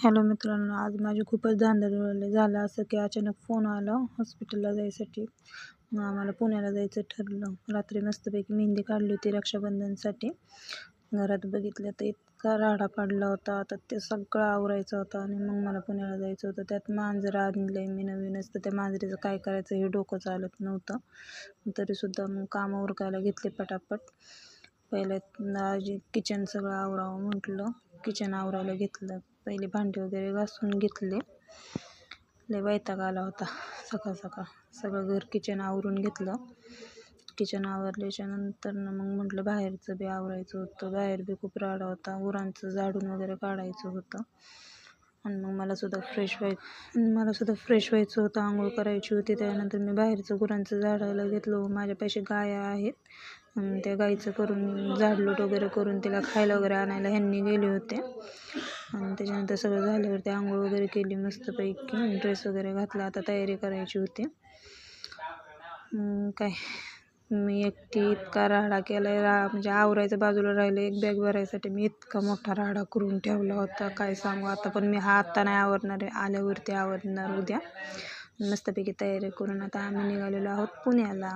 Hello मित्रांनो, आज माझी खूपच धांदल झालं असं की अचानक फोन आला हॉस्पिटलला जायसाठी. मग आम्हाला पुण्याला जायचं ठरलं. रात्री मस्तपैकी मेहंदी काढली होती रक्षाबंधनसाठी. घरात बघितलं तर इतका राडा पडला होता, तर ते सगळं आवरायचं होतं आणि मग मला पुण्याला जायचं होतं. त्यात मांजर आणलंय मी नवीनच, तर त्या मांजरीचं काय करायचं हे डोकं चालत नव्हतं. तरीसुद्धा मग कामं उरकायला घेतले पटापट. पहिले आजी किचन सगळं आवरावं म्हटलं, किचन आवरायला घेतलं. पहिले भांडी वगैरे घासून घेतले. लय वैताग आला होता सकाळ सकाळ. सगळं घर किचन आवरून घेतलं. किचन आवरल्याच्या नंतर मग म्हटलं बाहेरचं बी आवरायचं होतं. बाहेर बी खूप राडा होता, गुरांचं झाडून वगैरे काढायचं होतं. आणि मग मला सुद्धा फ्रेश व्हायचं होतं, आंघोळ करायची होती. त्यानंतर मी बाहेरचं गुरांचं झाडायला घेतलं. माझ्यापाशी गाया आहेत, त्या गाईचं करून झाडलोट वगैरे करून तिला खायला वगैरे आणायला ह्यांनी गेले होते. आणि त्याच्यानंतर सगळं झाल्यावरती आंघोळ वगैरे केली मस्तपैकी. ड्रेस वगैरे घातला, आता तयारी करायची होती. काय मी एकटी इतका राडा केला म्हणजे आवरायचं बाजूला राहिलं. एक बॅग भरायसाठी मी इतका मोठा राडा करून ठेवला होता, काय सांगू आता. पण मी आता नाही आवरणार आहे, आल्यावरती आवरणार उद्या. मस्तपैकी तयारी करून आता आम्ही निघालेलो आहोत पुण्याला.